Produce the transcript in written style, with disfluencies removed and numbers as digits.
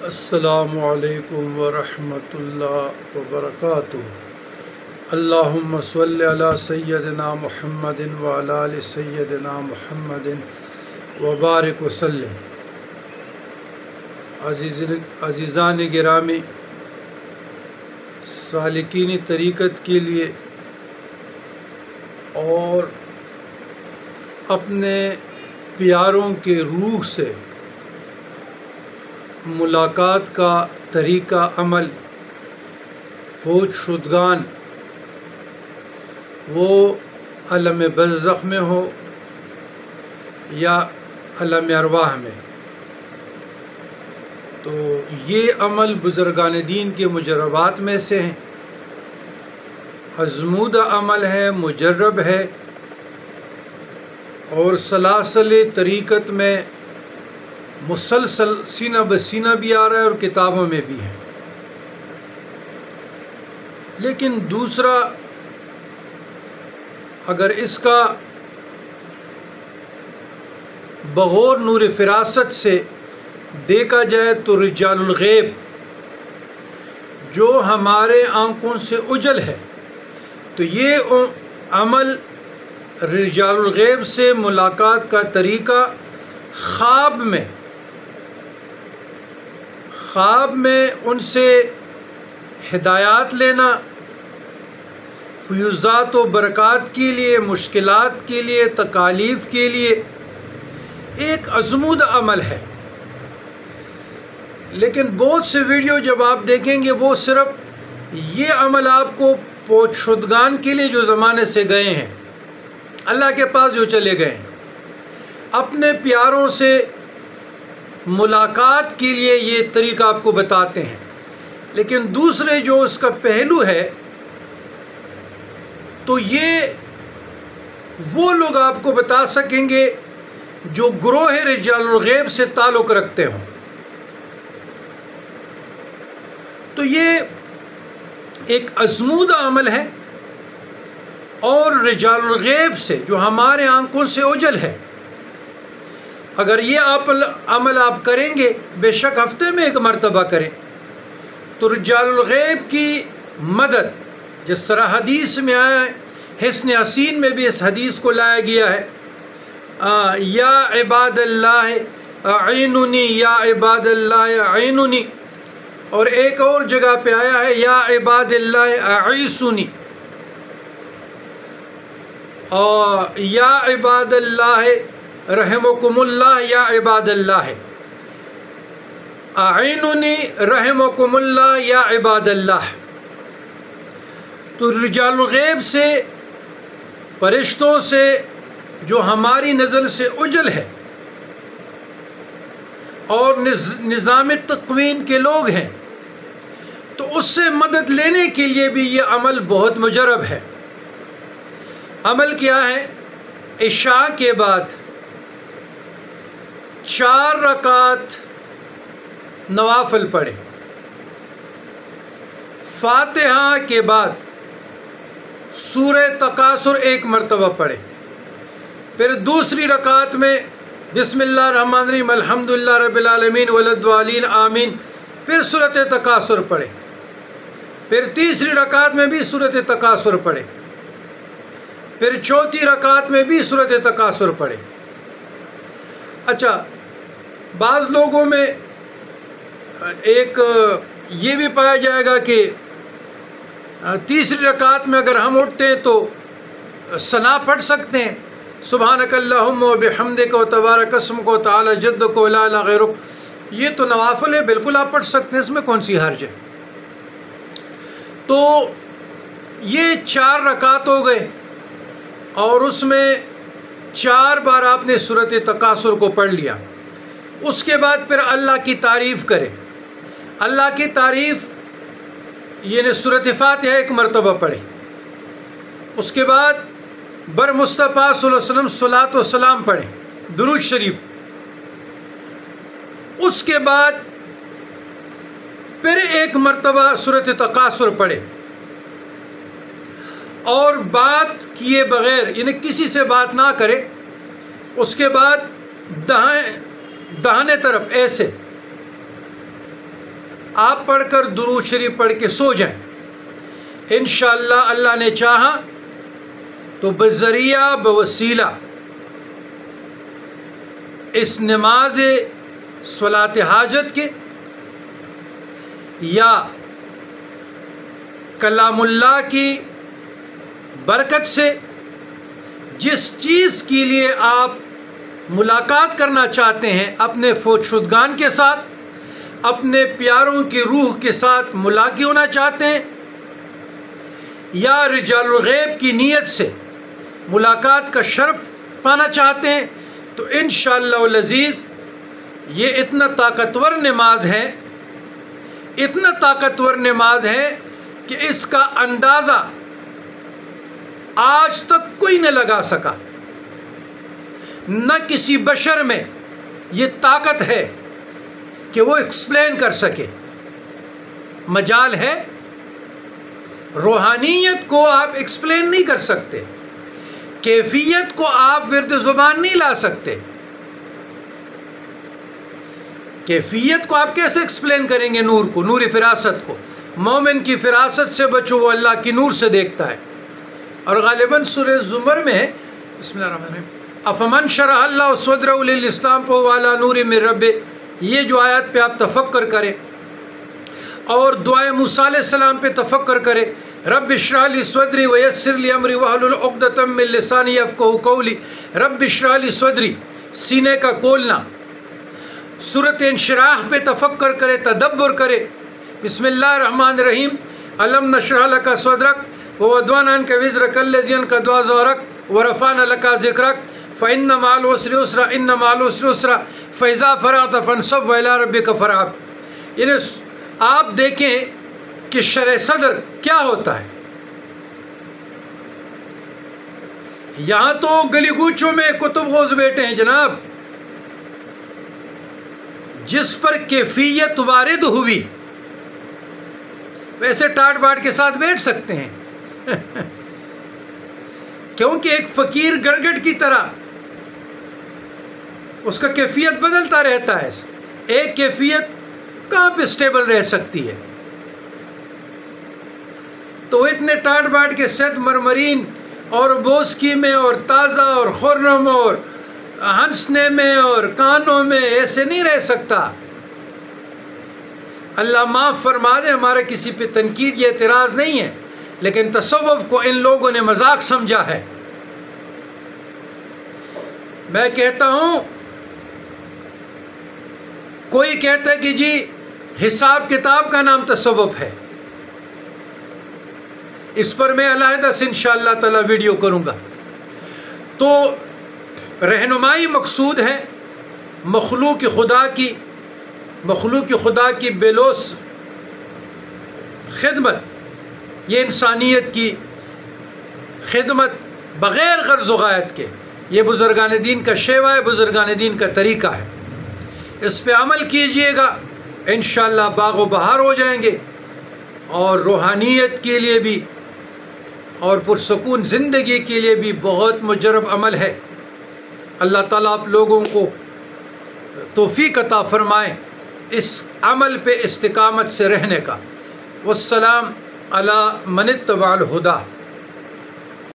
السلام علیکم ورحمۃ اللہ وبرکاتہ۔ اللہم صلی علی سیدنا محمد وعلی آل سیدنا محمد وبارک وسلم۔ عزیزان گرامی، سالکین طریقت کے لیے اور اپنے پیاروں کے روح سے ملاقات کا طریقہ عمل فوت شدگان، وہ عالم برزخ میں ہو یا عالم ارواح میں، تو یہ عمل بزرگان دین کے مجربات میں سے ہیں، آزمودہ عمل ہے، مجرب ہے، اور سلاسل طریقت میں مسلسل سینہ بسینہ بھی آ رہا ہے اور کتابوں میں بھی ہے۔ لیکن دوسرا، اگر اس کا بغور نور فراست سے دیکھا جائے تو رجال الغیب جو ہمارے آنکھوں سے اجل ہے، تو یہ عمل رجال الغیب سے ملاقات کا طریقہ خواب میں ان سے ہدایات لینا، فیوزات و برکات کے لیے، مشکلات کے لیے، تکالیف کے لیے ایک آزمودہ عمل ہے۔ لیکن بہت سے ویڈیو جب آپ دیکھیں گے، وہ صرف یہ عمل آپ کو پوت شدگان کے لیے جو زمانے سے گئے ہیں، اللہ کے پاس جو چلے گئے ہیں، اپنے پیاروں سے ملاقات کے لیے یہ طریقہ آپ کو بتاتے ہیں۔ لیکن دوسرے جو اس کا پہلو ہے، تو یہ وہ لوگ آپ کو بتا سکیں گے جو گروہ رجال الغیب سے تعلق رکھتے ہوں۔ تو یہ ایک آزمودہ عمل ہے، اور رجال الغیب سے جو ہمارے آنکھوں سے اوجھل ہے، اگر یہ عمل آپ کریں گے، بے شک ہفتے میں ایک مرتبہ کریں، تو رجال الغیب کی مدد، جس طرح حدیث میں آیا ہے، حسن حسین میں بھی اس حدیث کو لایا گیا ہے، یا عباد اللہ اعیننی، یا عباد اللہ اعیننی، اور ایک اور جگہ پہ آیا ہے یا عباد اللہ اعیسنی، اور یا عباد اللہ رحمکم اللہ، یا عباد اللہ اعیننی رحمکم اللہ، یا عباد اللہ۔ تو رجال الغیب سے، فرشتوں سے جو ہماری نظر سے اجل ہے اور نظام تقوین کے لوگ ہیں، تو اس سے مدد لینے کے لیے بھی یہ عمل بہت مجرب ہے۔ عمل کیا ہے؟ عشاء کے بعد 4 رکعت نوافل پڑھے، فاتحہ کے بعد سورہ تکاثر 1 مرتبہ پڑھے، پھر دوسری رکعت میں بسم اللہ الرحمن الرحیم الحمدللہ رب العالمین وللضالین آمین، پھر سورۃ تکاثر پڑھے، پھر تیسری رکعت میں بھی سورۃ تکاثر پڑھے، پھر چوتھی رکعت میں بھی سورۃ تکاثر پڑھے۔ اچھا، بعض لوگوں میں ایک یہ بھی پایا جائے گا کہ تیسری رکعت میں اگر ہم اٹھتے ہیں تو ثنا پڑھ سکتے ہیں، سبحانک اللہم و بحمدک و تبارک اسمک و تعالی جدک و لا الہ غیرک، یہ تو نوافل ہے، بالکل آپ پڑھ سکتے ہیں، اس میں کون سی حرج ہے؟ تو یہ 4 رکعت ہو گئے، اور اس میں 4 بار آپ نے سورۃ تکاثر کو پڑھ لیا۔ اس کے بعد پھر اللہ کی تعریف کرے، اللہ کی تعریف یعنی سورۃ فاتحہ 1 مرتبہ پڑھے، اس کے بعد بر مصطفیٰ صلی اللہ علیہ وسلم صلاۃ و سلام پڑھے، درود شریف، اس کے بعد پھر 1 مرتبہ سورۃ تکاثر پڑھے، اور بات کیے بغیر یعنی کسی سے بات نہ کرے، اس کے بعد داہنے طرف ایسے آپ پڑھ کر درود شریف پڑھ کے سو جائیں۔ انشاءاللہ اللہ نے چاہا تو بذریعہ بوسیلہ اس نماز صلاۃ حاجت کے یا کلام اللہ کی برکت سے جس چیز کے لیے آپ ملاقات کرنا چاہتے ہیں، اپنے فوت شدگان کے ساتھ، اپنے پیاروں کی روح کے ساتھ ملاقات ہونا چاہتے ہیں، یا رجال الغیب کی نیت سے ملاقات کا شرف پانا چاہتے ہیں، تو انشاءاللہ العزیز یہ اتنا طاقتور نماز ہے، اتنا طاقتور نماز ہے کہ اس کا اندازہ آج تک کوئی نہ لگا سکا، نہ کسی بشر میں یہ طاقت ہے کہ وہ ایکسپلین کر سکے۔ مجال ہے، روحانیت کو آپ ایکسپلین نہیں کر سکتے، کیفیت کو آپ ورد زبان نہیں لا سکتے، کیفیت کو آپ کیسے ایکسپلین کریں گے؟ نور کو، نور فراست کو۔ مومن کی فراست سے بچو، وہ اللہ کی نور سے دیکھتا ہے۔ اور غالباً سورہ زمر میں ہے، بسم اللہ الرحمن الرحیم، افمن شرح اللہ صدرہ للاسلام فہو علی نور من ربہ، یہ جو آیت پہ آپ تفکر کریں اور دعائے موسیٰ علیہ السلام پہ تفکر کریں، رب اشرح لی صدری ویسر لی امری واحلل عقدۃ من لسانی یفقہوا قولی، رب اشرح لی صدری، سینے کا کھولنا۔ سورۃ انشراح پہ تفکر کرے، تدبر کرے، بسم اللہ الرحمن الرحیم، الم نشرح لک صدرک ووضعنا عنک وزرک الذی انقض ظہرک ورفعنا لک ذکرک فإن مع العسر یسرا ان مع العسر یسرا فإذا فرغت فانصب وإلی ربک فارغب۔ یعنی آپ دیکھیں کہ شرح صدر کیا ہوتا ہے۔ یہاں تو گلی گوچوں میں کتب غوث بیٹھے ہیں جناب، جس پر کیفیت وارد ہوئی ویسے ٹاٹ باٹ کے ساتھ بیٹھ سکتے ہیں کیونکہ ایک فقیر گرگٹ کی طرح اس کا کیفیت بدلتا رہتا ہے، ایک کیفیت کہاں پہ سٹیبل رہ سکتی ہے؟ تو اتنے ٹاٹ باٹ کے سید مرمرین اور بوسکی میں اور تازہ اور خرم اور ہنسنے میں اور کانوں میں ایسے نہیں رہ سکتا۔ اللہ معاف فرما دے، ہمارا کسی پہ تنقید یا اعتراض نہیں ہے، لیکن تصوف کو ان لوگوں نے مذاق سمجھا ہے۔ میں کہتا ہوں، کوئی کہتا ہے کہ جی حساب کتاب کا نام تصوف ہے، اس پر میں علیحدہ سے انشاءاللہ تعالی ویڈیو کروں گا۔ تو رہنمائی مقصود ہے مخلوق خدا کی بےلوث خدمت، یہ انسانیت کی خدمت بغیر غرض و غایت کے، یہ بزرگان دین کا شیوا ہے، بزرگان دین کا طریقہ ہے۔ اس پہ عمل کیجئے گا، انشاءاللہ باغ و بہار ہو جائیں گے، اور روحانیت کے لیے بھی اور پرسکون زندگی کے لیے بھی بہت مجرب عمل ہے۔ اللہ تعالیٰ آپ لوگوں کو توفیق عطا فرمائے اس عمل پہ استقامت سے رہنے کا۔ والسلام علی من اتبع الہدی۔